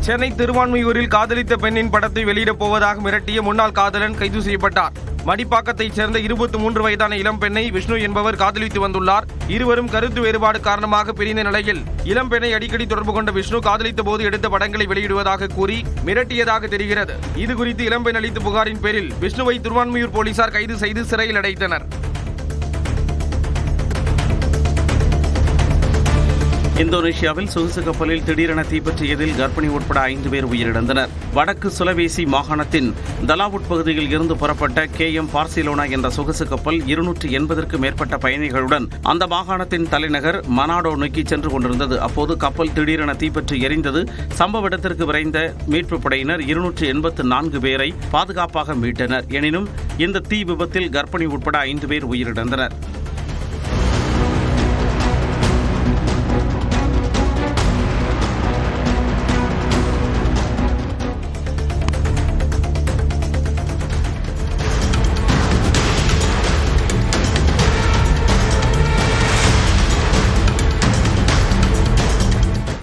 சென்னை திருவான்மியூரில் காதலித்த பெண்ணின் படத்தை வெளியிடப் போவதாக மிரட்டிய முன்னாள் காதலன் கைது செய்யப்பட்டார். மடிப்பாக்கத்தைச் சேர்ந்த 23 வயதான இளம்பெண்ணை விஷ்ணு என்பவர் காதலித்து வந்துள்ளார். இருவரும் கருத்து வேறுபாடு காரணமாக பிரிந்த நிலையில் இளம்பெண்ணை அடிக்கடி தொடர்பு கொண்ட விஷ்ணு காதலித்த போது எடுத்த படங்களை வெளியிடுவதாக கூறி மிரட்டியதாக தெரிகிறது. இதுகுறித்து இளம்பெண் அளித்த புகாரின் பேரில் விஷ்ணுவை திருவான்மியூர் போலீசார் கைது செய்து சிறையில் அடைத்தனர். இந்தோனேஷியாவில் சொகுசு கப்பலில் திடீரென தீப்பற்றியதில் கர்ப்பிணி உட்பட 5 பேர் உயிரிழந்தனர். வடக்கு சுலவேசி மாகாணத்தின் தலாவுட் பகுதியில் இருந்து புறப்பட்ட KM பார்சிலோனா என்ற சொகுசு கப்பல் 280க்கும் மேற்பட்ட பயணிகளுடன் அந்த மாகாணத்தின் தலைநகர் மனாடோ நோக்கி சென்று கொண்டிருந்தது. அப்போது கப்பல் திடீரென தீப்பற்றி எரிந்தது. சம்பவ இடத்திற்கு விரைந்த மீட்புப் படையினர் 284 பேரை பாதுகாப்பாக மீட்டனர். எனினும் இந்த தீ விபத்தில் கர்ப்பிணி உட்பட 5 பேர் உயிரிழந்தனர்.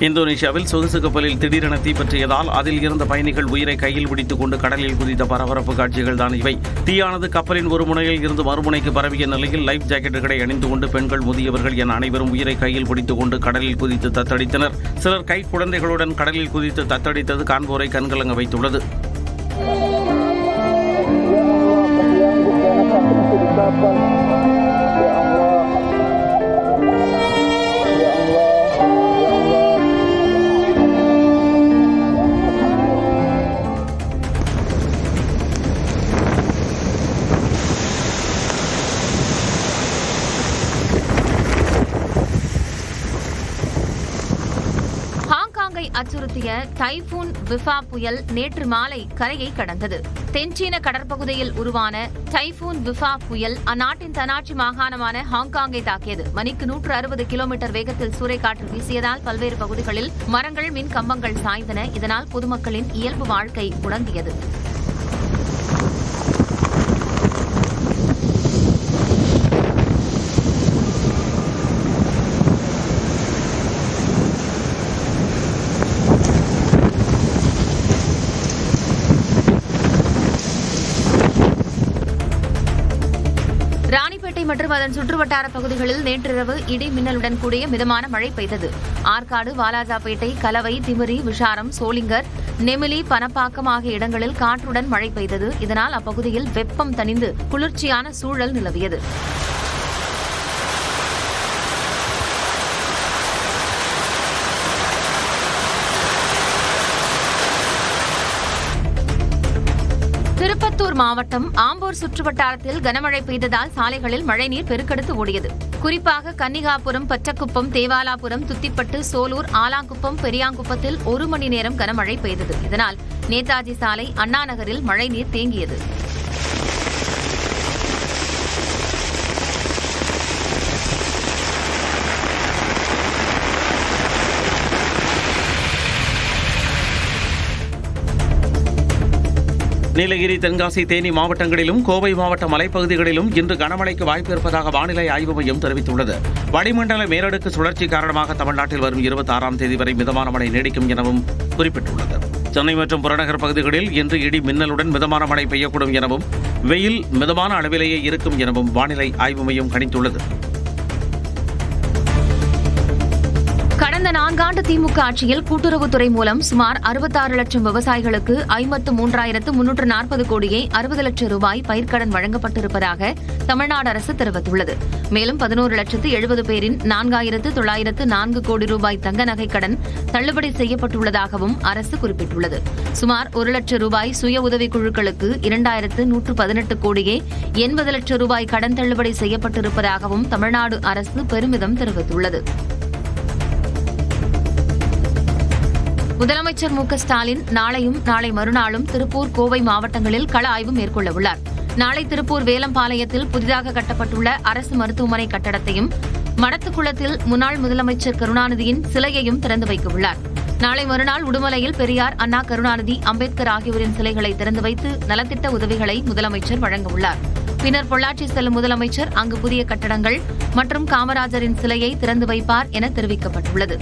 இந்தோனேஷியாவில் சொகுசு கப்பலில் திடீரென தீப்பற்றியதால் அதில் இருந்த பயணிகள் உயிரை கையில் பிடித்துக் கொண்டு கடலில் குதித்த பரபரப்பு காட்சிகள் தான் இவை. தீயானது கப்பலின் ஒரு முனையில் இருந்து மறுமுனைக்கு பரவிய நிலையில் லைஃப் ஜாக்கெட்டுகளை அணிந்து கொண்டு பெண்கள், முதியவர்கள் என அனைவரும் உயிரை கையில் பிடித்துக் கொண்டு கடலில் குதித்து தத்தளித்தனர். சிலர் கை குழந்தைகளுடன் கடலில் குதித்து தத்தளித்தது காண்போரை கண்கலங்க வைத்துள்ளது. அச்சுறுத்திய டைபூன் விஃபா புயல் நேற்று மாலை கரையை கடந்தது. தென்சீன கடற்பகுதியில் உருவான டைபூன் விஃபா புயல் அந்நாட்டின் தன்னாட்சி மாகாணமான ஹாங்காங்கை தாக்கியது. மணிக்கு 160 கிலோமீட்டர் வேகத்தில் சூறைக்காற்று வீசியதால் பல்வேறு பகுதிகளில் மரங்கள், மின் கம்பங்கள் சாய்ந்தன. இதனால் பொதுமக்களின் இயல்பு வாழ்க்கை முடங்கியது. ராணிப்பேட்டை மற்றும் அதன் சுற்றுவட்டார பகுதிகளில் நேற்றிரவு இடி மின்னலுடன் கூடிய மிதமான மழை பெய்தது. ஆற்காடு, வாலாஜாபேட்டை, கலவை, திமிரி, விஷாரம், சோளிங்கர், நெமிலி, பனப்பாக்கம் ஆகிய இடங்களில் காற்றுடன் மழை பெய்தது. இதனால் அப்பகுதியில் வெப்பம் தணிந்து குளிர்ச்சியான சூழல் நிலவியது. திருப்பத்தூர் மாவட்டம் ஆம்பூர் சுற்றுவட்டாரத்தில் கனமழை பெய்ததால் சாலைகளில் மழைநீர் பெருக்கெடுத்து ஓடியது. குறிப்பாக கன்னிகாபுரம், பச்சக்குப்பம், தேவாலாபுரம், துத்திப்பட்டு, சோலூர், ஆலாங்குப்பம், பெரியாங்குப்பத்தில் 1 மணி நேரம் கனமழை பெய்தது. இதனால் நேதாஜி சாலை, அண்ணா நகரில் மழைநீர் தேங்கியது. நீலகிரி, தென்காசி, தேனி மாவட்டங்களிலும் கோவை மாவட்ட மலைப்பகுதிகளிலும் இன்று கனமழைக்கு வாய்ப்பு இருப்பதாக வானிலை ஆய்வு மையம் தெரிவித்துள்ளது. வளிமண்டல மேலடுக்கு சுழற்சி காரணமாக தமிழ்நாட்டில் வரும் 26ஆம் தேதி வரை மிதமான மழை நீடிக்கும் எனவும் குறிப்பிட்டுள்ளது. சென்னை மற்றும் புறநகர் பகுதிகளில் இன்று இடி மின்னலுடன் மிதமான மழை பெய்யக்கூடும் எனவும் வெயில் மிதமான அளவிலேயே இருக்கும் எனவும் வானிலை ஆய்வு மையம் கணித்துள்ளது. கடந்த 4 ஆண்டு திமுக ஆட்சியில் கூட்டுறவுத்துறை மூலம் சுமார் 66 லட்சம் விவசாயிகளுக்கு 53,340 கோடியே 60 லட்சம் ரூபாய் பயிர்க்கடன் வழங்கப்பட்டிருப்பதாக தமிழ்நாடு அரசு தெரிவித்துள்ளது. மேலும் 11,70,000 பேரின் 4,904 கோடி ரூபாய் தங்க நகை கடன் தள்ளுபடி செய்யப்பட்டுள்ளதாகவும் அரசு குறிப்பிட்டுள்ளது. சுமார் 1 லட்சம் ரூபாய் சுய உதவிக் குழுக்களுக்கு 2,118 கோடியே 80 லட்சம் ரூபாய் கடன் தள்ளுபடி செய்யப்பட்டிருப்பதாகவும் தமிழ்நாடு அரசு பெருமிதம் தெரிவித்துள்ளது. முதலமைச்சர் மு க ஸ்டாலின் நாளையும் நாளை மறுநாளும் திருப்பூர், கோவை மாவட்டங்களில் கள ஆய்வு மேற்கொள்ள உள்ளார். நாளை திருப்பூர் வேலம்பாளையத்தில் புதிதாக கட்டப்பட்டுள்ள அரசு மருத்துவமனை கட்டடத்தையும், மடத்துக்குளத்தில் முன்னாள் முதலமைச்சர் கருணாநிதியின் சிலையையும் திறந்து வைக்க உள்ளார். நாளை மறுநாள் உடுமலையில் பெரியார், அண்ணா, கருணாநிதி, அம்பேத்கர் ஆகியோரின் சிலைகளை திறந்து வைத்து நலத்திட்ட உதவிகளை முதலமைச்சர் வழங்க உள்ளார். பின்னர் பொள்ளாச்சி செல்லும் முதலமைச்சர் அங்கு புதிய கட்டடங்கள் மற்றும் காமராஜரின் சிலையை திறந்து வைப்பார் என தெரிவிக்கப்பட்டுள்ளது.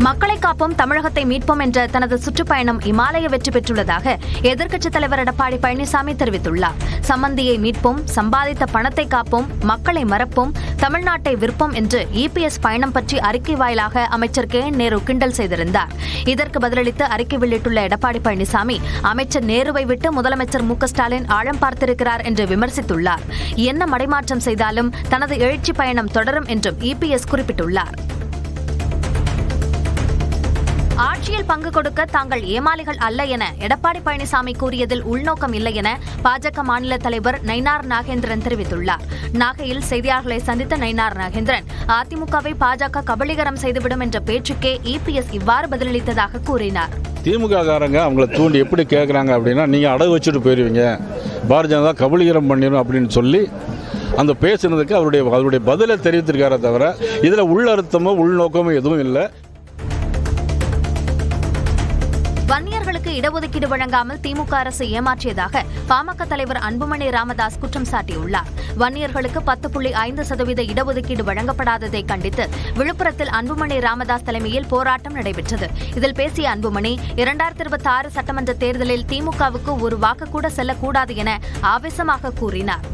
மக்களை காப்போம் தமிழகத்தை மீட்போம் என்ற தனது சுற்றுப்பயணம் இமாலய வெற்றி பெற்றுள்ளதாக எதிர்க்கட்சித் தலைவர் எடப்பாடி பழனிசாமி தெரிவித்துள்ளார். சம்மந்தியை மீட்போம், சம்பாதித்த பணத்தை காப்போம், மக்களை மறப்போம், தமிழ்நாட்டை விற்போம் என்று இபிஎஸ் பயணம் பற்றி அறிக்கை வாயிலாக அமைச்சர் கே என் நேரு கிண்டல் செய்திருந்தார். இதற்கு பதிலளித்து அறிக்கை வெளியிட்டுள்ள எடப்பாடி பழனிசாமி, அமைச்சர் நேருவை விட்டு முதலமைச்சர் மு க ஸ்டாலின் ஆழம் பார்த்திருக்கிறார் என்று விமர்சித்துள்ளார். என்ன மடைமாற்றம் செய்தாலும் தனது எழுச்சி பயணம் தொடரும் என்றும் இபிஎஸ் குறிப்பிட்டுள்ளார். ஆட்சியில் பங்கு கொடுக்க தாங்கள் ஏமாளிகள் அல்ல என எடப்பாடி பழனிசாமி கூறியதில் உள்நோக்கம் இல்லை என பாஜக மாநில தலைவர் நயினார் நாகேந்திரன் தெரிவித்துள்ளார். நாகையில் செய்தியாளர்களை சந்தித்த நயினார் நாகேந்திரன், அதிமுகவை பாஜக கபலீகரம் செய்துவிடும் என்ற பேச்சுக்கே இபிஎஸ் இவ்வாறு பதிலளித்ததாக கூறினார். திமுக காரங்க அவங்களை தூண்டி எப்படி கேட்குறாங்க அப்படின்னா, நீங்கள் அடகு வச்சுட்டு போயிருவீங்க, பாரதிய ஜனதா கபலீகரம் பண்ணிடும் அப்படின்னு சொல்லி அந்த பேசுனதுக்கு அவருடைய பதிலை தெரிவித்திருக்காரே தவிர இதில் உள்ளர்த்தமோ உள்நோக்கமோ எதுவும் இல்லை. வன்னியர்களுக்கு இடஒதுக்கீடு வழங்காமல் திமுக அரசு ஏமாற்றியதாக பாமக தலைவர் அன்புமணி ராமதாஸ் குற்றம் சாட்டியுள்ளார். வன்னியர்களுக்கு 10.5% இடஒதுக்கீடு வழங்கப்படாததை கண்டித்து விழுப்புரத்தில் அன்புமணி ராமதாஸ் தலைமையில் போராட்டம் நடைபெற்றது. இதில் பேசிய அன்புமணி, 2026 சட்டமன்ற தேர்தலில் திமுகவுக்கு ஒரு வாக்கு கூட செல்லக்கூடாது என ஆவேசமாக கூறினார்.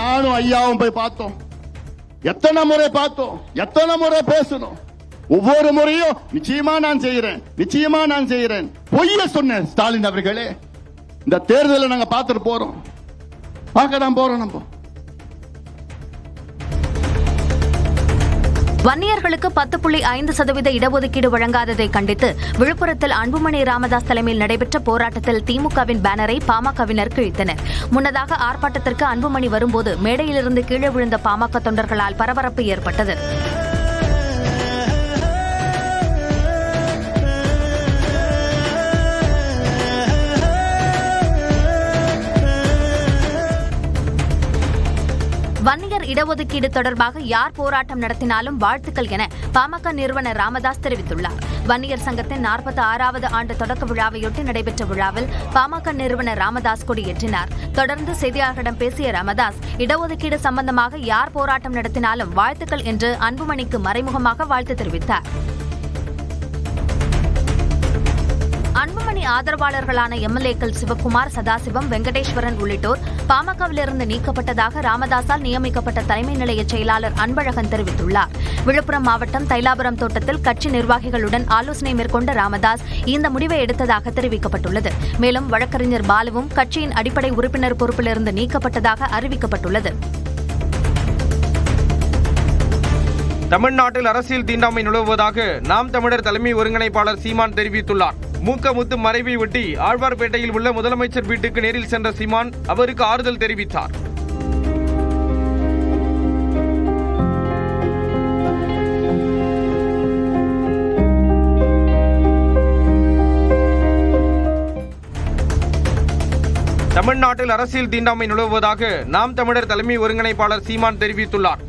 நானும் ஐயாவும் போய் பார்த்தோம், எத்தனை முறை பார்த்தோம், எத்தனை முறை பேசணும். ஒவ்வொரு முறையும் நிச்சயமா நான் செய்கிறேன் பொய்ய சொன்னேன். ஸ்டாலின் அவர்களே, இந்த தேர்தலை நாங்க பார்த்துட்டு போறோம், பார்க்கதான் போறோம். நம்ம வன்னியர்களுக்கு 10.5% இடஒதுக்கீடு வழங்காததை கண்டித்து விழுப்புரத்தில் அன்புமணி ராமதாஸ் தலைமையில் நடைபெற்ற போராட்டத்தில் திமுகவின் பேனரை பாமகவினர் கிழித்தனர். முன்னதாக ஆர்ப்பாட்டத்திற்கு அன்புமணி வரும்போது மேடையிலிருந்து கீழே விழுந்த பாமக தொண்டர்களால் பரபரப்பு ஏற்பட்டது. வன்னியர் இடஒதுக்கீடு தொடர்பாக யார் போராட்டம் நடத்தினாலும் வாழ்த்துக்கள் என பாமக நிறுவனர் ராமதாஸ் தெரிவித்துள்ளார். வன்னியர் சங்கத்தின் 46வது ஆண்டு தொடக்க விழாவையொட்டி நடைபெற்ற விழாவில் பாமக நிறுவனர் ராமதாஸ் கொடியேற்றினார். தொடர்ந்து செய்தியாளர்களிடம் பேசிய ராமதாஸ், இடஒதுக்கீடு சம்பந்தமாக யார் போராட்டம் நடத்தினாலும் வாழ்த்துக்கள் என்று அன்புமணிக்கு மறைமுகமாக வாழ்த்து தெரிவித்தார். அன்புமணி ஆதரவாளர்களான எம்எல்ஏக்கள் சிவக்குமார், சதாசிவம், வெங்கடேஸ்வரன் உள்ளிட்டோர் பாமகவிலிருந்து நீக்கப்பட்டதாக ராமதாஸால் நியமிக்கப்பட்ட தலைமை நிலைய செயலாளர் அன்பழகன் தெரிவித்துள்ளார். விழுப்புரம் மாவட்டம் தைலாபுரம் தோட்டத்தில் கட்சி நிர்வாகிகளுடன் ஆலோசனை மேற்கொண்ட ராமதாஸ் இந்த முடிவை எடுத்ததாக தெரிவிக்கப்பட்டுள்ளது. மேலும் வழக்கறிஞர் பாலுவும் கட்சியின் அடிப்படை உறுப்பினர் பொறுப்பிலிருந்து நீக்கப்பட்டதாக அறிவிக்கப்பட்டுள்ளது. தமிழ்நாட்டில் அரசியல் தீண்டாமை நிலவுவதாக நாம் தமிழர் தலைமை ஒருங்கிணைப்பாளர் சீமான் தெரிவித்துள்ளார். மூக்கமுத்து மறைவை ஒட்டி ஆழ்வார்பேட்டையில் உள்ள முதலமைச்சர் வீட்டுக்கு நேரில் சென்ற சீமான் அவருக்கு ஆறுதல் தெரிவித்தார். தமிழ்நாட்டில் அரசியல் தீண்டாமை நிலவுவதாக நாம் தமிழர் தலைமை ஒருங்கிணைப்பாளர் சீமான் தெரிவித்துள்ளார்.